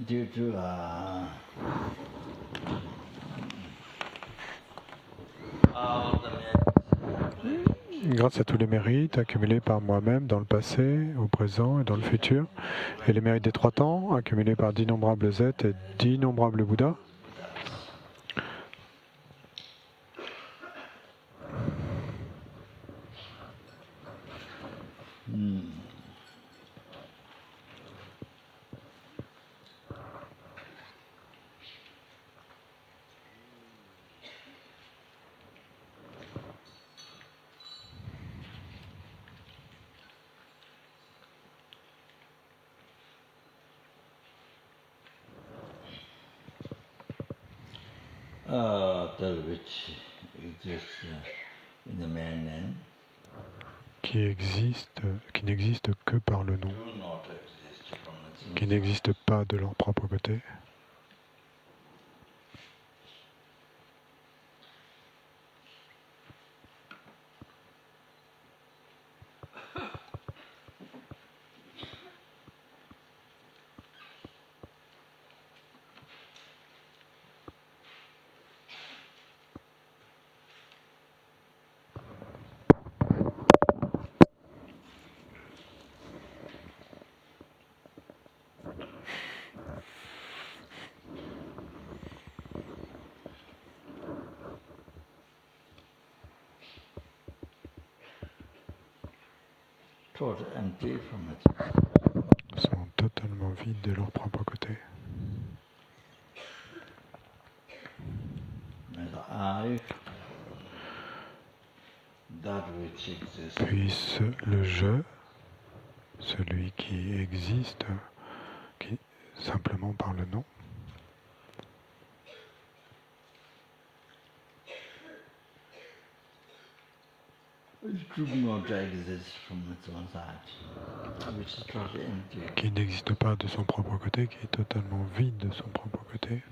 due to all the merits. Grâce à tous les mérites accumulés par moi-même dans le passé, au présent et dans le futur, et les mérites des 3 temps accumulés par d'innombrables êtres et d'innombrables Bouddhas, That which exists in the man name qui n'existent que par le nom, do not exist from its own qui n'existent pas de leur propre côté. totally empty from its Sont totalement vides de leur propre côté. That which exists. Puisse le je, celui qui existe simplement par le nom, It do not exist from its own side, which is totally empty. qui n'existe pas de son propre côté, qui est totalement vide de son propre côté.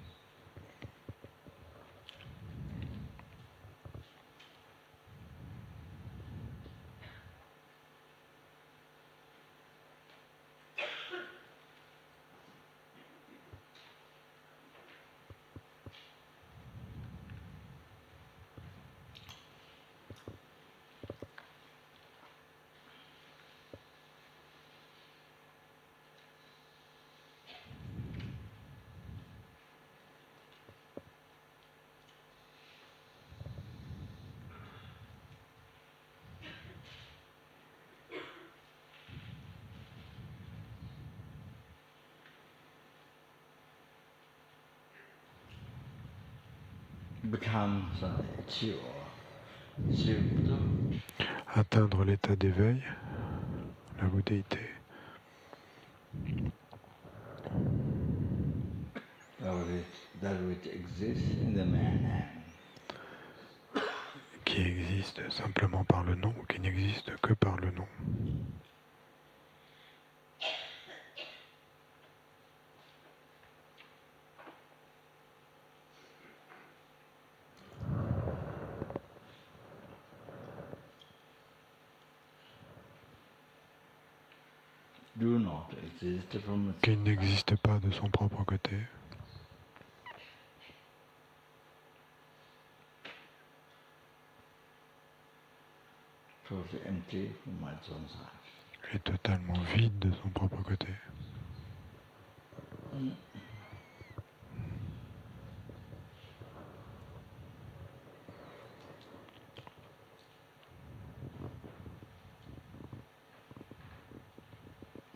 Becomes achieve. Atteindre l'état d'éveil, la bouddhéité. That which exists in the man Qui existe simplement par le nom, qui n'existe que par le nom. do not exist from its Qui own n'existe pas de son propre côté. totally empty from its own side. Est totalement vide de son propre côté.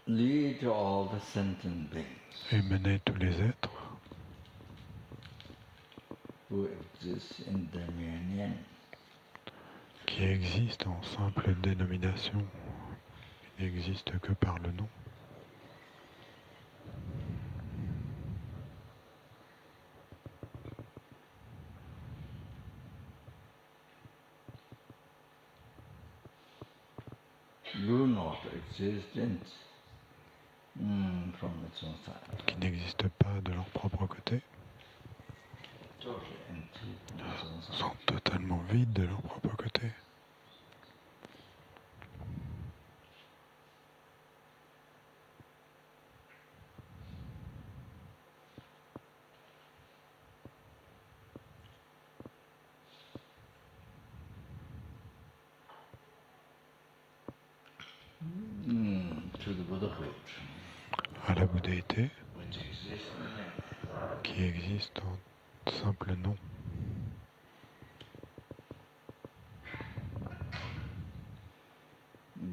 Lead all the sentient beings Et mener tous les êtres who exist in the man qui existent en simple dénomination, qui n'existent que par le nom. do not exist from its own side. Qui n'existent pas de leur propre côté, Totally empty from its own side. sont totalement vides de leur propre côté. to the Buddhahood, à la bouddhéité, which exists in the qui existe en simple nom.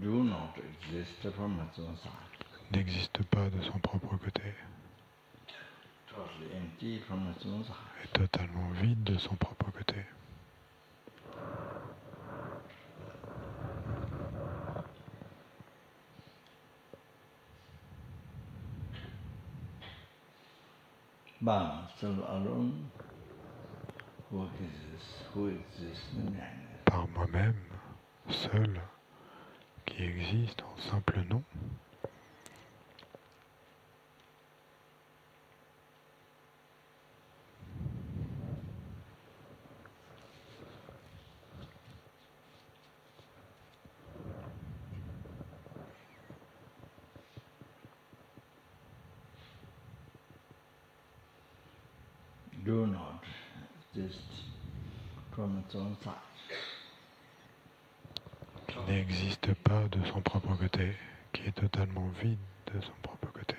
do not exist from its own side, N'existe pas de son propre côté, totally empty from its own side. est totalement vide de son propre côté. But still alone, who exists in the Par moi-même, seul, qui existe en simple nom. do not exist from its own side. Qui n'existe pas de son propre côté, qui est totalement vide de son propre côté.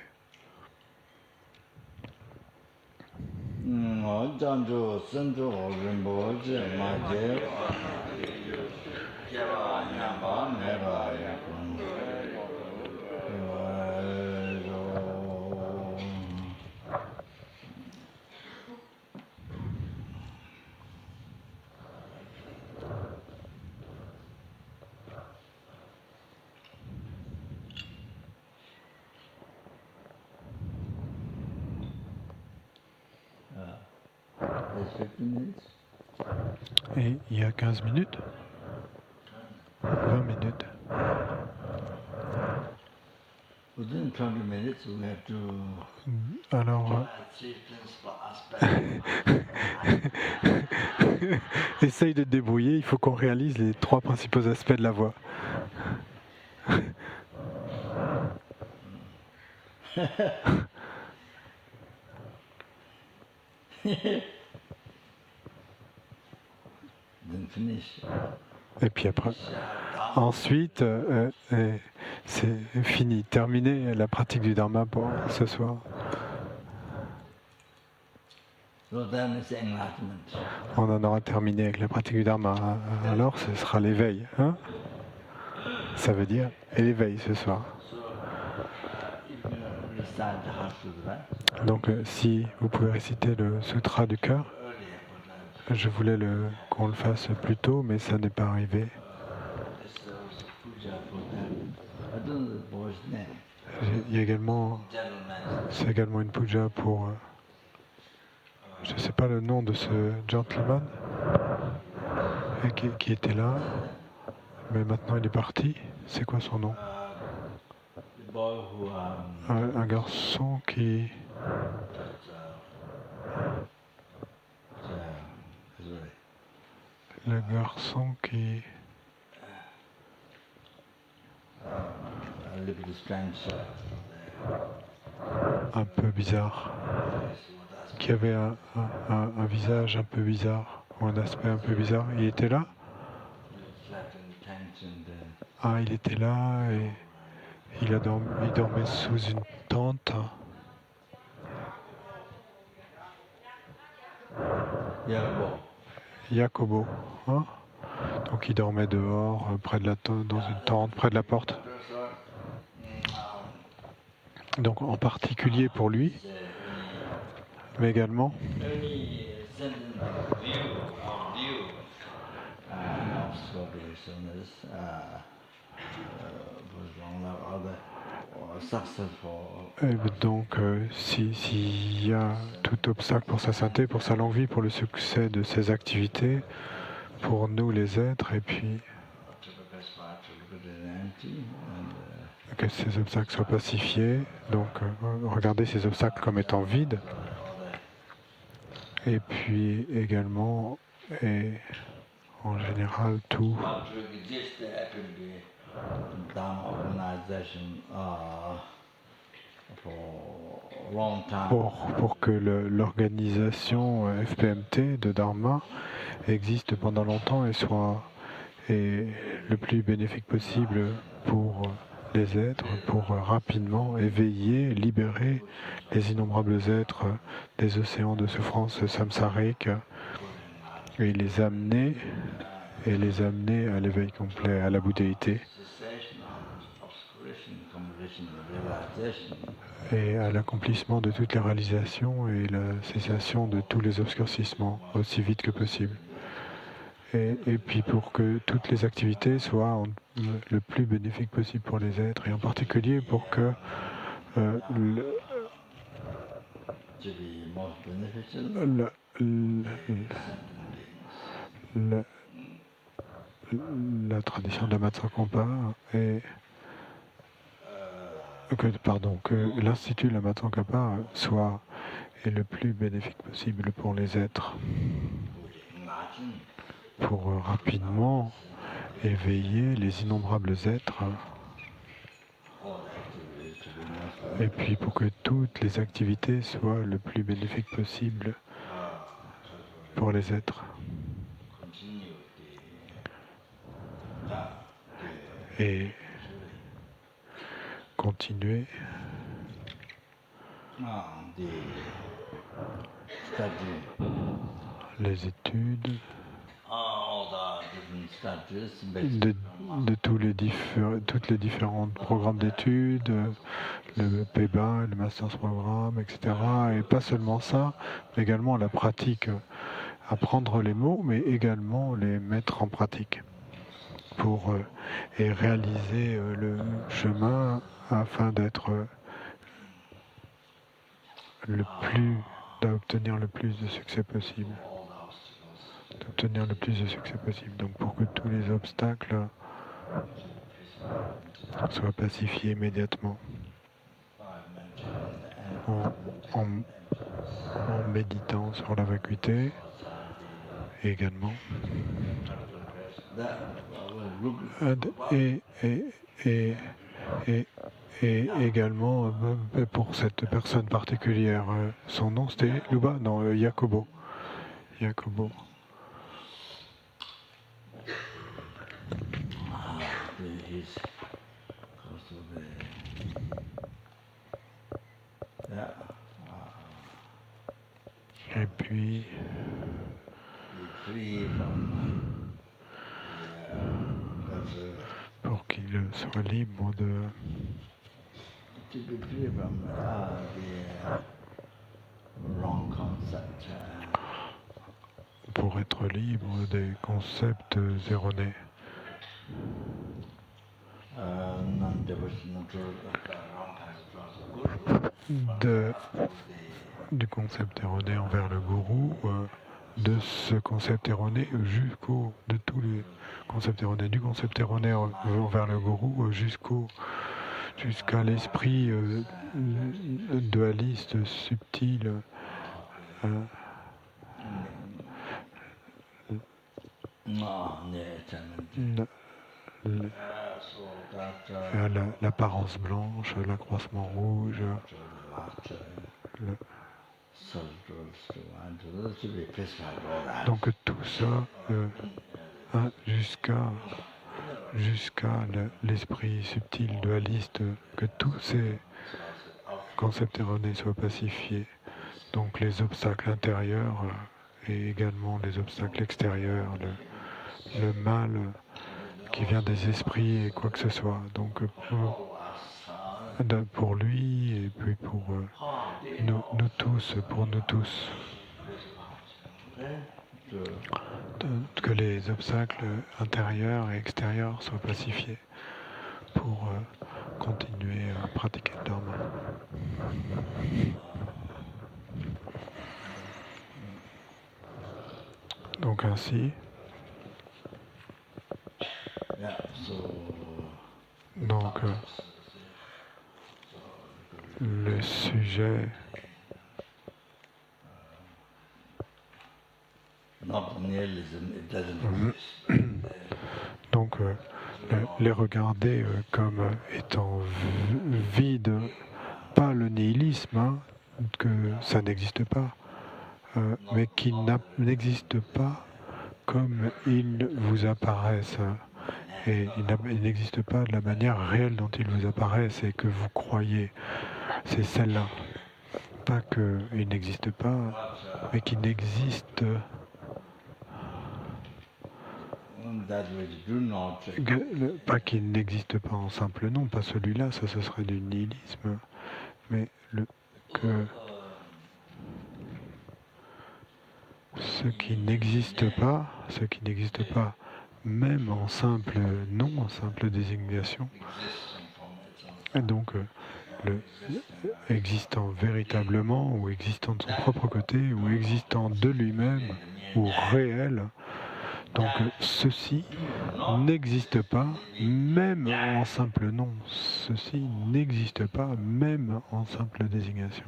There's 15 minutes. Et il y a 15 minutes, 20 minutes. Within 20 minutes, we have to Alors, three principal aspects. essaye de te débrouiller, il faut qu'on réalise les 3 principaux aspects de la voix. Then finish. Et puis après, ensuite, c'est fini, terminé la pratique du Dharma pour ce soir. So then it's enlightenment. On en aura terminé avec la pratique du Dharma. Alors, ce sera l'éveil. Hein, ça veut dire l'éveil ce soir. So if you recite the Heart Sutra Donc, si vous pouvez réciter le Sutra du cœur, earlier, but je voulais qu'on le fasse plus tôt, mais ça n'est pas arrivé. this puja for that. I don't know the boy's name. Il y a également, Gentleman. c'est également une puja pour, je ne sais pas le nom de ce gentleman qui était là, mais maintenant il est parti. C'est quoi son nom? The boy who Un garçon qui, le garçon qui, a little bit strange. un peu bizarre, qui avait un visage un peu bizarre, ou un aspect un peu bizarre. Il était là? Ah, il était là et il dormait sous une tente. Jacobo, hein? Donc il dormait dehors, près de dans une tente, près de la porte. Donc en particulier pour lui, mais également donc s'il y a tout obstacle pour sa santé, pour sa longue vie, pour le succès de ses activités, pour nous les êtres, et puis que ces obstacles soient pacifiés, donc regardez ces obstacles comme étant vides, et puis également, et en général, tout pour que l'organisation FPMT de Dharma existe pendant longtemps et soit le plus bénéfique possible pour les êtres pour rapidement éveiller, libérer les innombrables êtres des océans de souffrance samsarique et les amener à l'éveil complet, à la bouddhéité et à l'accomplissement de toutes les réalisations et la cessation de tous les obscurcissements aussi vite que possible. Et puis pour que toutes les activités soient le plus bénéfiques possible pour les êtres, et en particulier pour que la tradition de la Matsakampa et que l'Institut de la Matsakampa soit le plus bénéfique possible pour les êtres, pour rapidement éveiller les innombrables êtres, et puis pour que toutes les activités soient le plus bénéfiques possible pour les êtres. Et continuer les études de toutes les différents programmes d'études, le PEBA, le Master's Programme, etc. Et pas seulement ça, mais également la pratique, apprendre les mots, mais également les mettre en pratique pour et réaliser le chemin afin d'obtenir le plus de succès possible. Donc pour que tous les obstacles soient pacifiés immédiatement en méditant sur la vacuité et également et également pour cette personne particulière, son nom c'était Luba, non, Jacobo. Et puis pour qu'il soit libre pour être libre des concepts erronés. Du concept erroné envers le gourou, de ce concept erroné de tous les concepts erronés, du concept erroné envers le gourou jusqu'à l'esprit dualiste subtil l'apparence blanche, l'accroissement rouge, donc tout ça jusqu'à l'esprit subtil dualiste, que tous ces concepts erronés soient pacifiés, donc les obstacles intérieurs et également les obstacles extérieurs, le mal qui vient des esprits et quoi que ce soit. Donc pour lui et puis pour nous tous, que les obstacles intérieurs et extérieurs soient pacifiés pour continuer à pratiquer le Dharma. Donc ainsi, le sujet donc les regarder comme étant vide, pas le nihilisme, que ça n'existe pas, mais qui n'existe pas comme ils vous apparaissent, Et il n'existe pas de la manière réelle dont il vous apparaît, c'est que vous croyez. C'est celle-là. Pas qu'il n'existe pas, mais qu'il n'existe pas qu'il n'existe pas en simple nom, pas celui-là, ça ce serait du nihilisme, mais que ce qui n'existe pas, même en simple nom, en simple désignation, et donc existant véritablement, ou existant de son propre côté, ou existant de lui-même, ou réel. Donc ceci n'existe pas, même en simple nom. Ceci n'existe pas, même en simple désignation.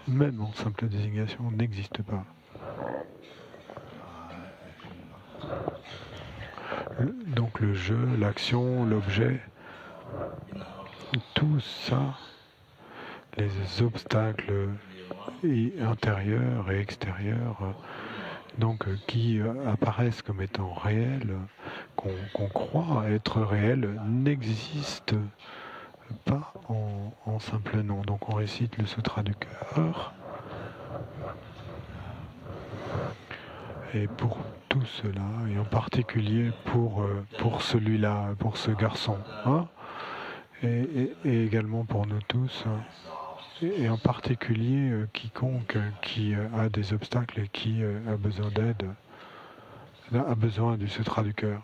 Même en simple désignation n'existe pas. Donc le jeu, l'action, l'objet, tout ça, les obstacles intérieurs et extérieurs, donc qui apparaissent comme étant réels, qu'on croit être réels, n'existent pas en simple nom. Donc on récite le Sutra du cœur. Et pour tout cela, et en particulier pour celui-là, pour ce garçon, hein, et également pour nous tous, et en particulier quiconque qui a des obstacles et qui a besoin d'aide, a besoin du Sutra du cœur.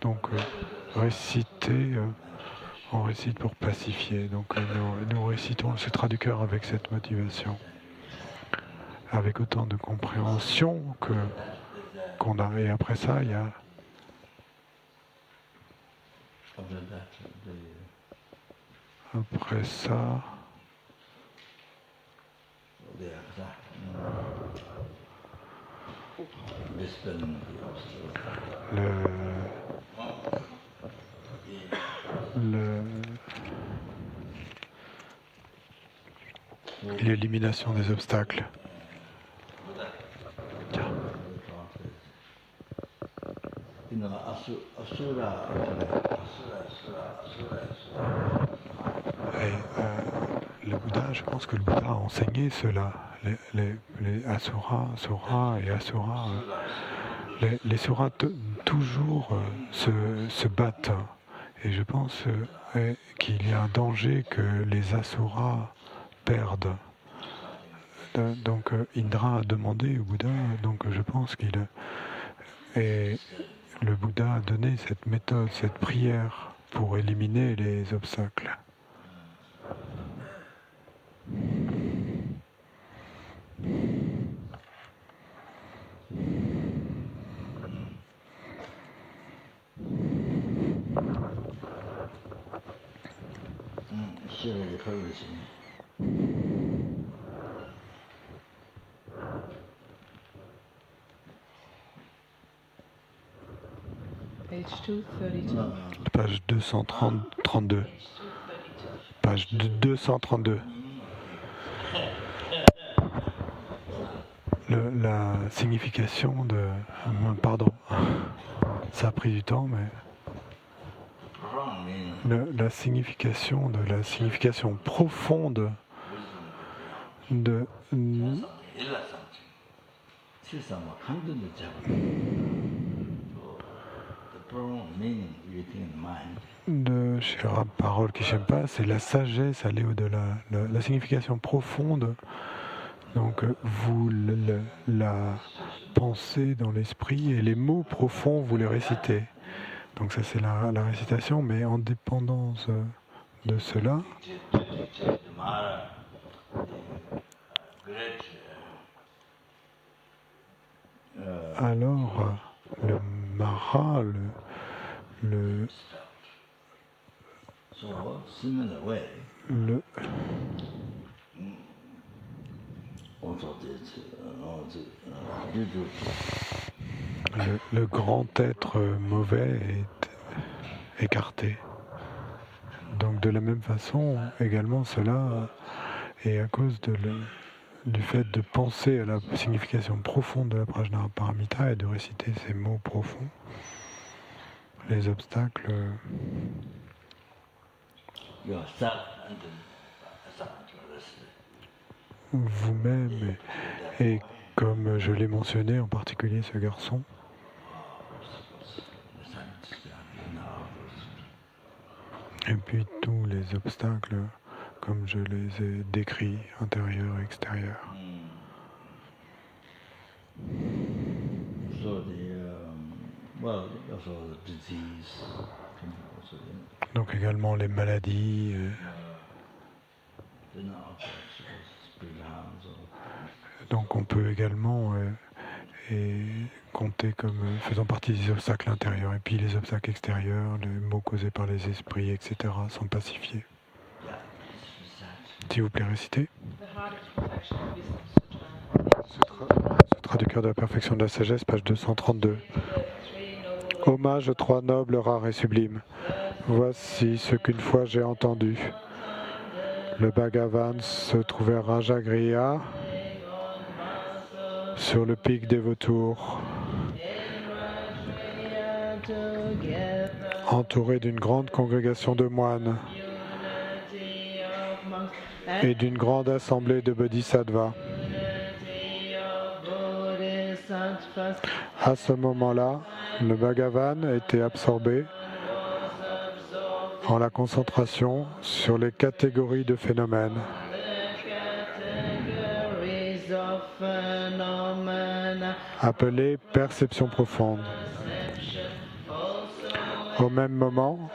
Donc réciter, on récite pour pacifier. Donc nous récitons le Sutra du cœur avec cette motivation, avec autant de compréhension qu'on a. Et après ça, il y a après ça, l'élimination des obstacles. Et le Bouddha, je pense que le Bouddha a enseigné cela. Les asuras, suras et asuras. Les suras toujours se battent. Et je pense qu'il y a un danger que les asuras perdent. Donc Indra a demandé au Bouddha, donc je pense et le Bouddha a donné cette méthode, cette prière pour éliminer les obstacles. Page 232. Page 232. La signification de... Pardon, ça a pris du temps, mais... La signification profonde de Shira Parole Kishempa, c'est la sagesse aller au-delà, la signification profonde. Donc vous la pensez dans l'esprit et les mots profonds vous les récitez. Donc ça c'est la récitation, mais en dépendance de cela, alors le Mara, le grand être mauvais est écarté. Donc de la même façon, également cela est à cause du fait de penser à la signification profonde de la Prajnaparamita et de réciter ces mots profonds. Les obstacles, yourself and the vous-même, et comme je l'ai mentionné, en particulier ce garçon, et puis tous les obstacles, comme je les ai décrits, intérieurs et extérieurs. So also the disease can also, Donc également les maladies, donc on peut également compter comme faisant partie des obstacles intérieurs. Et puis les obstacles extérieurs, les maux causés par les esprits, etc. sont pacifiés. S'il vous plaît, récitez. Sutra du cœur de la perfection de la sagesse, page 232. Hommage aux trois nobles, rares et sublimes. Voici ce qu'une fois j'ai entendu. Le Bhagavan se trouvait à Rajagriha, sur le pic des vautours, entouré d'une grande congrégation de moines et d'une grande assemblée de bodhisattvas. À ce moment-là, le Bhagavan était absorbé en la concentration sur les catégories de phénomènes. Appelées perception profonde. Au même moment,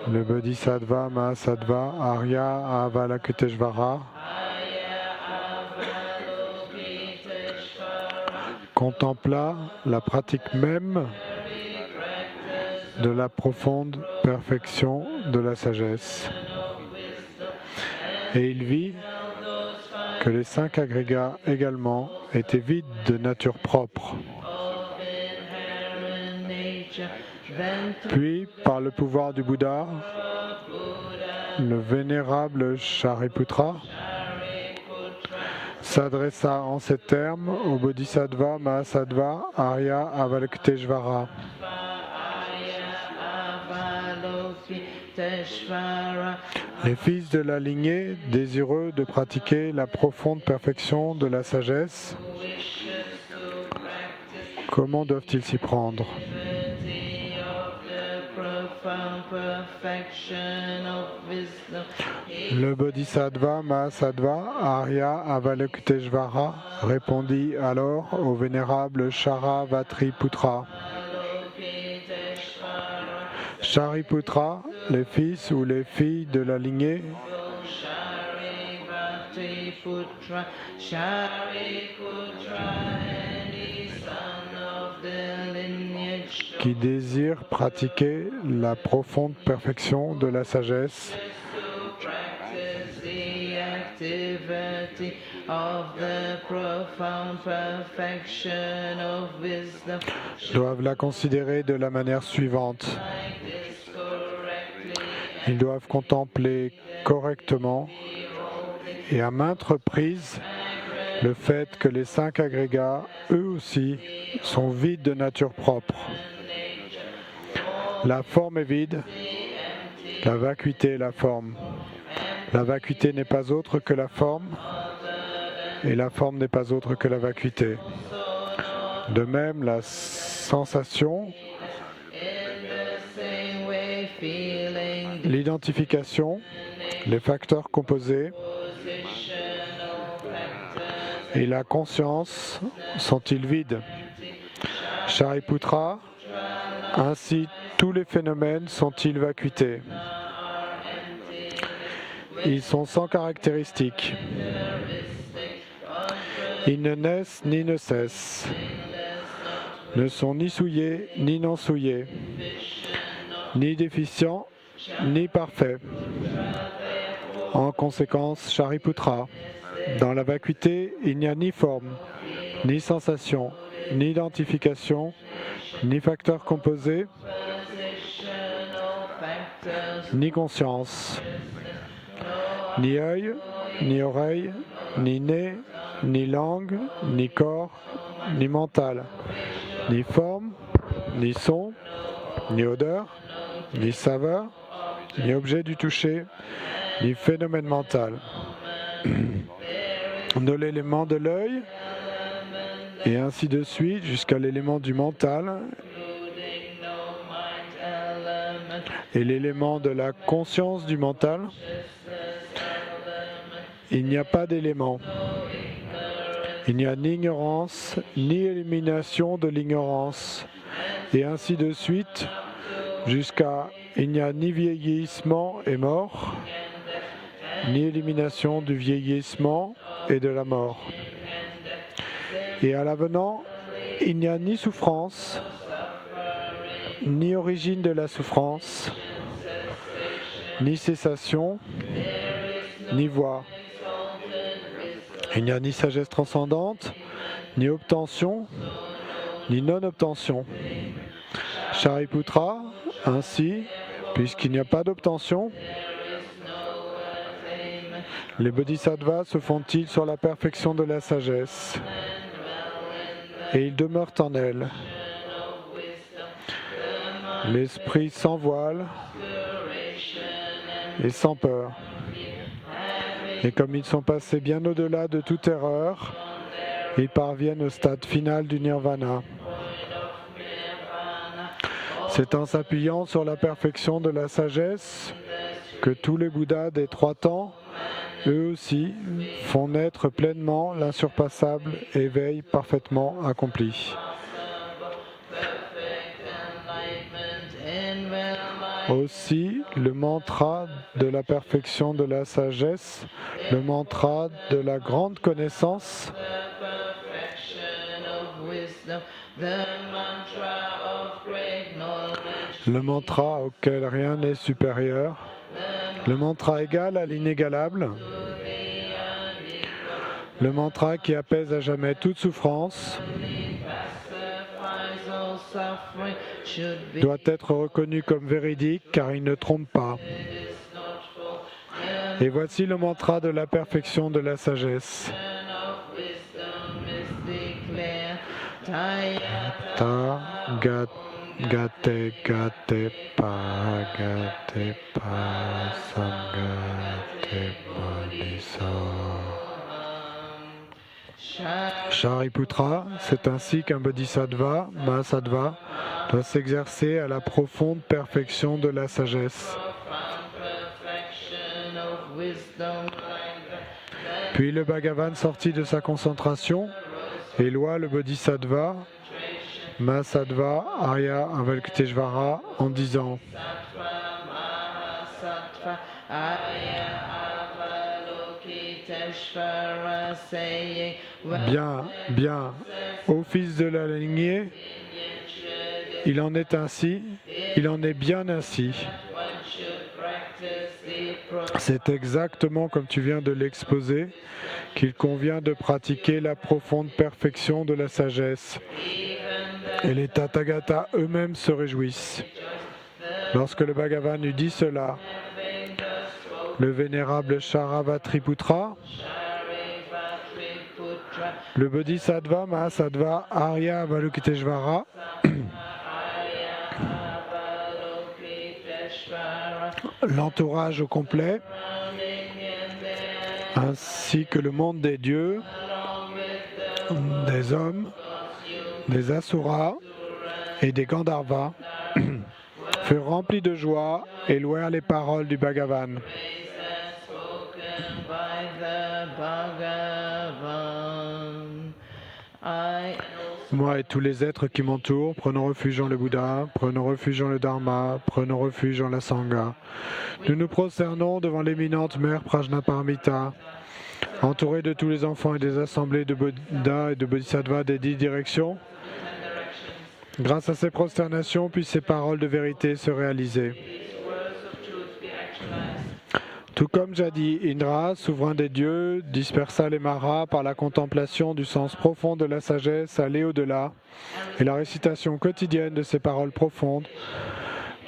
le Bodhisattva Mahasattva Arya Avalokiteshvara contempla la pratique même de la profonde perfection de la sagesse. Et il vit que les 5 agrégats également étaient vides de nature propre. Puis, par le pouvoir du Bouddha, le vénérable Shariputra s'adressa en ces termes au Bodhisattva Mahasattva Arya Avalokiteshvara. Les fils de la lignée, désireux de pratiquer la profonde perfection de la sagesse, comment doivent-ils s'y prendre ? Le Bodhisattva Mahasattva Arya Avalokiteshvara répondit alors au vénérable Charavatriputra. Shariputra, les fils ou les filles de la lignée qui désirent pratiquer la profonde perfection de la sagesse doivent la considérer de la manière suivante. Ils doivent contempler correctement et à maintes reprises le fait que les 5 agrégats, eux aussi, sont vides de nature propre. La forme est vide, la vacuité est la forme. La vacuité n'est pas autre que la forme, et la forme n'est pas autre que la vacuité. De même, la sensation, l'identification, les facteurs composés et la conscience sont-ils vides? Shariputra, ainsi tous les phénomènes sont-ils vacuités? Ils sont sans caractéristiques. Ils ne naissent ni ne cessent, ne sont ni souillés ni non souillés, ni déficients ni parfaits. En conséquence, Shariputra, dans la vacuité, il n'y a ni forme, ni sensation, ni identification, ni facteurs composés, ni conscience, ni œil, ni oreille, ni nez, ni langue, ni corps, ni mental, ni forme, ni son, ni odeur, ni saveur, ni objet du toucher, ni phénomène mental. De l'élément de l'œil, et ainsi de suite jusqu'à l'élément du mental et l'élément de la conscience du mental, il n'y a pas d'élément. Il n'y a ni ignorance, ni élimination de l'ignorance, et ainsi de suite jusqu'à il n'y a ni vieillissement et mort, ni élimination du vieillissement et de la mort. Et à l'avenant, il n'y a ni souffrance, ni origine de la souffrance, ni cessation, ni voie. Il n'y a ni sagesse transcendante, ni obtention, ni non-obtention. Shariputra, ainsi, puisqu'il n'y a pas d'obtention, les bodhisattvas se font-ils sur la perfection de la sagesse, et ils demeurent en elle. L'esprit sans voile et sans peur. Et comme ils sont passés bien au-delà de toute erreur, ils parviennent au stade final du nirvana. C'est en s'appuyant sur la perfection de la sagesse que tous les Bouddhas des 3 temps, eux aussi, font naître pleinement l'insurpassable éveil parfaitement accompli. Aussi, le mantra de la perfection de la sagesse, le mantra de la grande connaissance, le mantra auquel rien n'est supérieur, le mantra égal à l'inégalable, le mantra qui apaise à jamais toute souffrance, doit être reconnu comme véridique car il ne trompe pas. Et voici le mantra de la perfection de la sagesse. Ta gate gate pa gate pa samgate maniso. Shariputra, c'est ainsi qu'un bodhisattva, mahasattva, doit s'exercer à la profonde perfection de la sagesse. Puis le Bhagavan sortit de sa concentration et loua le bodhisattva, mahasattva, Arya Avalokiteshvara en disant: Bien, bien, ô fils de la lignée, il en est ainsi, il en est bien ainsi. C'est exactement comme tu viens de l'exposer qu'il convient de pratiquer la profonde perfection de la sagesse. Et les Tathagatas eux-mêmes se réjouissent. Lorsque le Bhagavan eut dit cela, le vénérable Sharavatriputra, le Bodhisattva Mahasattva Arya Avalokiteshvara, l'entourage au complet, ainsi que le monde des dieux, des hommes, des asuras et des Gandharvas, furent remplis de joie et louèrent les paroles du Bhagavan. Moi et tous les êtres qui m'entourent, prenons refuge en le Bouddha, prenons refuge en le Dharma, prenons refuge en la Sangha. Nous nous prosternons devant l'éminente mère Prajnaparamita, entourée de tous les enfants et des assemblées de Bouddha et de Bodhisattvas des 10 directions. Grâce à ces prosternations, puissent ces paroles de vérité se réaliser. Tout comme jadis, Indra, souverain des dieux, dispersa les maras par la contemplation du sens profond de la sagesse aller au-delà et la récitation quotidienne de ces paroles profondes.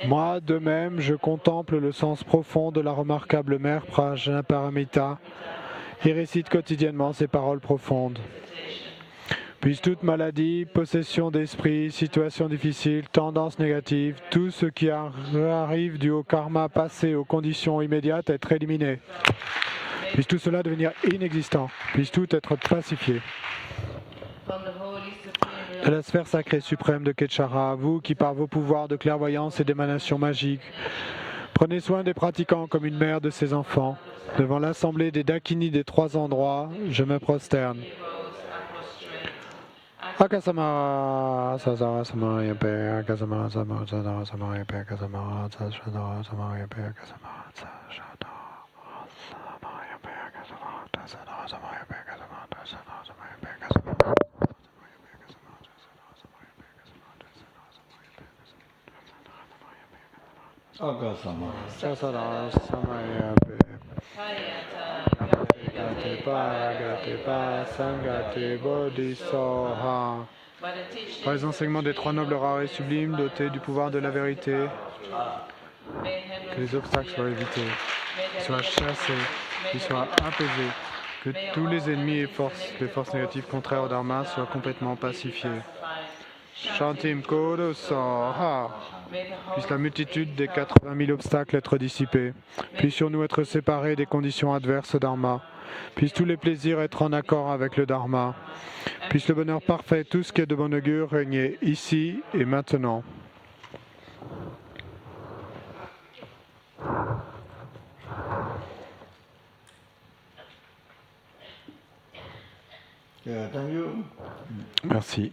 Moi, de même, je contemple le sens profond de la remarquable mère Prajnaparamita et récite quotidiennement ces paroles profondes. Puisse toute maladie, possession d'esprit, situation difficile, tendance négative, tout ce qui arrive dû au karma passé, aux conditions immédiates, être éliminé. Puisse tout cela devenir inexistant. Puisse tout être pacifié. De la sphère sacrée suprême de Ketchara, vous qui par vos pouvoirs de clairvoyance et d'émanation magique, prenez soin des pratiquants comme une mère de ses enfants. Devant l'assemblée des Dakini des 3 endroits, je me prosterne. Akasamara, Sazara Samara Yape, Akasamara Samara Sadara Samara Yape, Akasamara Sashadara Samara Yape, Akasamara Sashadara Samara Yape, Akasamara Sadara Samara Yape, Akasamara Sadara Samara Yape, Akasamara Akasamara. Sadara Samara Yape. Gate pa, Sangate Bodhisoha. Par les enseignements des 3 nobles rares et sublimes, dotés du pouvoir de la vérité, que les obstacles soient évités, qu'ils soient chassés, qu'ils soient apaisés, que tous les ennemis et les forces négatives contraires au Dharma soient complètement pacifiés. Shantim Kodo Soha. Puisse la multitude des 80 000 obstacles être dissipés. Puissions-nous être séparés des conditions adverses au Dharma. Puissent tous les plaisirs être en accord avec le Dharma. Puisse le bonheur parfait, tout ce qui est de bon augure, régner ici et maintenant. Thank you. Merci.